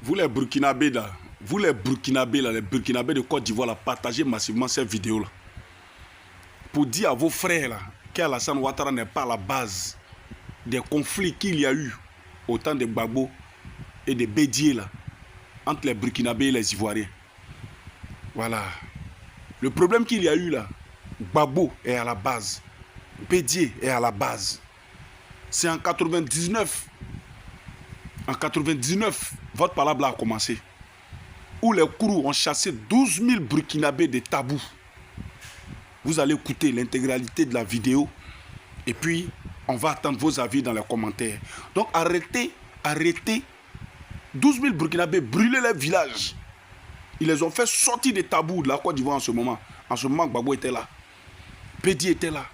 Vous les Burkinabés là, vous les Burkinabés là, les Burkinabés de Côte d'Ivoire là, partagez massivement cette vidéo là. Pour dire à vos frères là, qu'Alassane Ouattara n'est pas à la base des conflits qu'il y a eu au temps de Gbagbo et de Bédié là, entre les Burkinabés et les Ivoiriens. Voilà. Le problème qu'il y a eu là, Gbagbo est à la base, Bédié est à la base. C'est en 99. En 99, votre palabre a commencé. Où les Kourous ont chassé 12 000 Burkinabés de Tabou. Vous allez écouter l'intégralité de la vidéo. Et puis, on va attendre vos avis dans les commentaires. Donc, arrêtez. 12 000 Burkinabés, brûlez les villages. Ils les ont fait sortir des Tabous de la Côte d'Ivoire en ce moment. En ce moment, Gbagbo était là. Bédi était là.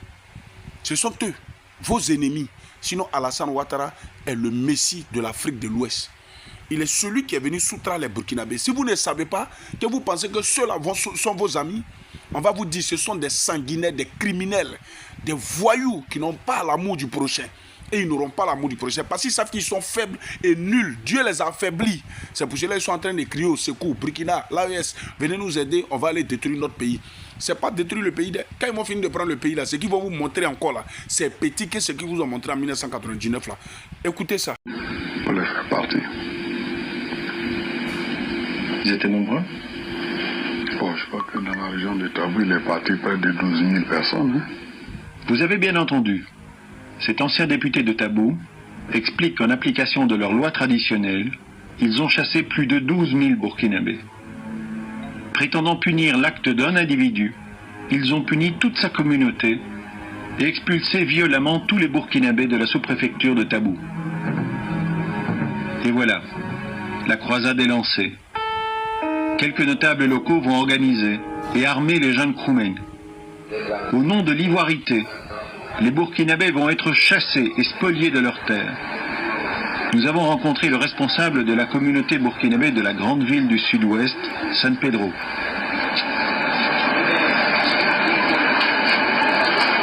Ce sont eux, vos ennemis. Sinon, Alassane Ouattara est le messie de l'Afrique de l'Ouest. Il est celui qui est venu soustraire les Burkinabés. Si vous ne savez pas, que vous pensez que ceux-là sont vos amis, on va vous dire que ce sont des sanguinaires, des criminels, des voyous qui n'ont pas l'amour du prochain. Et ils n'auront pas l'amour du prochain parce qu'ils savent qu'ils sont faibles et nuls. Dieu les a affaiblis. C'est pour cela qu'ils sont en train de crier au secours. Burkina, l'AES, venez nous aider, on va aller détruire notre pays. Ce n'est pas détruire le pays. Quand ils vont finir de prendre le pays, là, ce qu'ils vont vous montrer encore, là, c'est petit que ce qu'ils vous ont montré en 1999. Là. Écoutez ça. On est parti. Ils étaient nombreux? Bon, je crois que dans la région de Tabou, il est parti près de 12 000 personnes. Hein? Vous avez bien entendu. Cet ancien député de Tabou explique qu'en application de leur loi traditionnelle, ils ont chassé plus de 12 000 Burkinabés. Prétendant punir l'acte d'un individu, ils ont puni toute sa communauté et expulsé violemment tous les Burkinabés de la sous-préfecture de Tabou. Et voilà, la croisade est lancée. Quelques notables locaux vont organiser et armer les jeunes Kroumen. Au nom de l'ivoirité, les Burkinabés vont être chassés et spoliés de leurs terres. Nous avons rencontré le responsable de la communauté burkinabé de la grande ville du sud-ouest, San Pedro.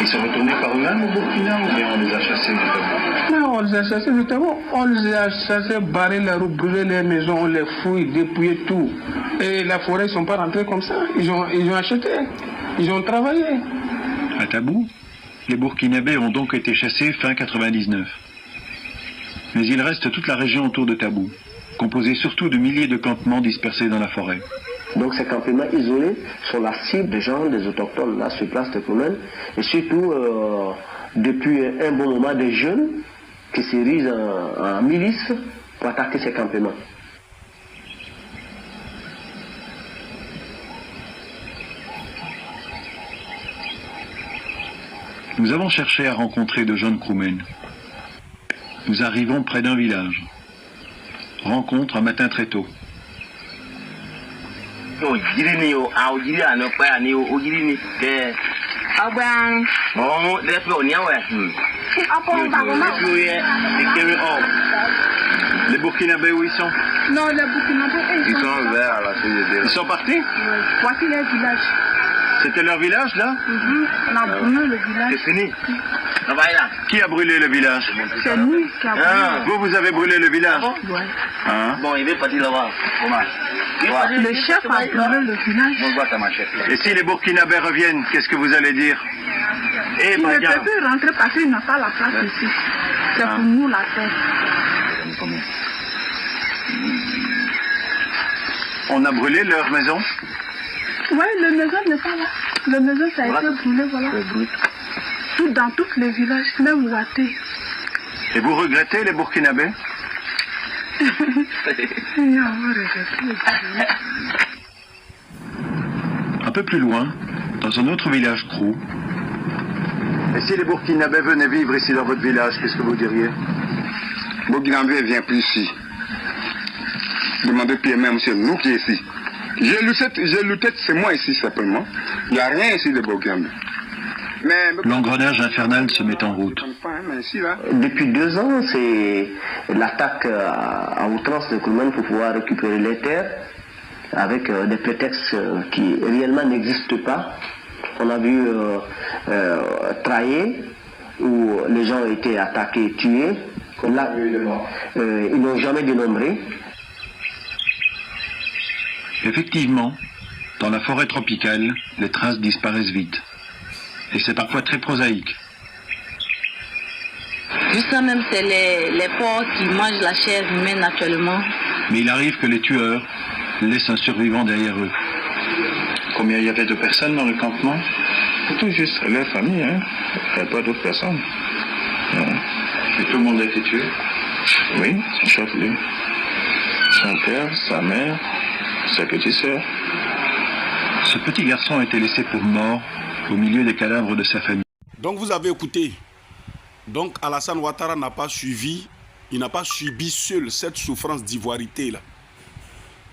Ils sont retournés par eux-mêmes au Burkina ou bien on les a chassés du Tabou? Non, on les a chassés du Tabou. On les a chassés, barré la route, brûlé les maisons, on les fouille, dépouillé tout. Et la forêt, ils ne sont pas rentrés comme ça. Ils ont acheté, ils ont travaillé. À Tabou, les Burkinabés ont donc été chassés fin 99. Mais il reste toute la région autour de Tabou, composée surtout de milliers de campements dispersés dans la forêt. Donc ces campements isolés sont la cible des gens, des autochtones là sur place de Kroumen, et surtout depuis un bon moment des jeunes qui s'érigent en milice pour attaquer ces campements. Nous avons cherché à rencontrer de jeunes Kroumen. Nous arrivons près d'un village. Rencontre un matin très tôt. Les Burkinabés, où ils sont? Non, les Burkinabés, Ils sont vers la CGD. Ils sont partis? voici les villages. C'était leur village, là? On a brûlé le village. C'est fini. Qui a brûlé le village? C'est nous qui avons Vous avez brûlé le village? brûlé. Hein? Bon, il veut partir là-bas. Le chef a brûlé le village. Et si les Burkinabés reviennent, qu'est-ce que vous allez dire? Il ne peut plus rentrer parce qu'il n'a pas la place ici. C'est pour nous la terre. On a brûlé leur maison? Oui, le maison n'est pas là. Le maison, ça a été brûlé, voilà. Tout, dans tous les villages, même Ouaté. Et vous regrettez les Burkinabés? Un peu plus loin, dans un autre village Krou. Et si les Burkinabés venaient vivre ici dans votre village, qu'est-ce que vous diriez? Burkinabé vient plus ici. Demandez puis même c'est nous qui est ici. J'ai lutté, c'est moi ici simplement. Il n'y a rien ici de Burkinabé. L'engrenage infernal se met en route. Depuis 2 ans, c'est l'attaque à outrance de Kroumen pour pouvoir récupérer les terres avec des prétextes qui réellement n'existent pas. On a vu Traillé, où les gens ont été attaqués et tués. Là, ils n'ont jamais dénombré. Effectivement, dans la forêt tropicale, les traces disparaissent vite. Et c'est parfois très prosaïque. Jusqu'à même, c'est les porcs qui mangent la chair humaine actuellement. Mais il arrive que les tueurs laissent un survivant derrière eux. Combien il y avait de personnes dans le campement? Tout juste les familles, hein. Il n'y a pas d'autres personnes. Non. Et tout le monde a été tué? Oui, chef-lieu. Son père, sa mère, sa petite sœur. Ce petit garçon a été laissé pour mort au milieu des cadavres de sa famille. Donc vous avez écouté. Donc Alassane Ouattara n'a pas suivi, il n'a pas subi seul cette souffrance d'ivoirité là.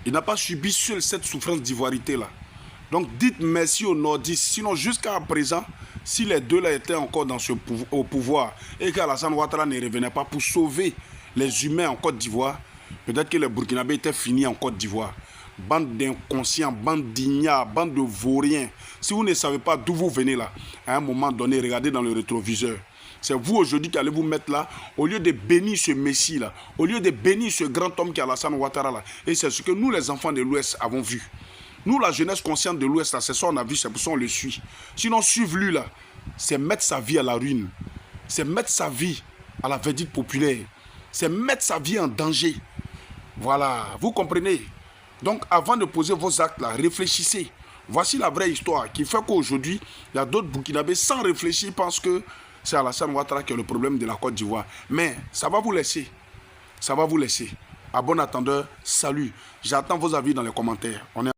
Il n'a pas subi seul cette souffrance d'ivoirité là. Donc dites merci aux nordistes. Sinon jusqu'à présent, si les deux là étaient encore au pouvoir et qu'Alassane Ouattara ne revenait pas pour sauver les humains en Côte d'Ivoire, peut-être que les Burkinabés étaient finis en Côte d'Ivoire. Bande d'inconscients, bande d'ignards, bande de vauriens. Si vous ne savez pas d'où vous venez là, à un moment donné, regardez dans le rétroviseur. C'est vous aujourd'hui qui allez vous mettre là, au lieu de bénir ce Messie là, au lieu de bénir ce grand homme qui est Alassane Ouattara là. Et c'est ce que nous les enfants de l'Ouest avons vu. Nous la jeunesse consciente de l'Ouest là, c'est ça on a vu, c'est pour ça on le suit. Sinon suivre lui là, c'est mettre sa vie à la ruine. C'est mettre sa vie à la verdict populaire. C'est mettre sa vie en danger. Voilà, vous comprenez? Donc avant de poser vos actes là, réfléchissez. Voici la vraie histoire qui fait qu'aujourd'hui, il y a d'autres Burkinabés sans réfléchir pensent que c'est Alassane Ouattara qui est le problème de la Côte d'Ivoire. Mais ça va vous laisser. Ça va vous laisser. À bon attendeur, salut. J'attends vos avis dans les commentaires. On est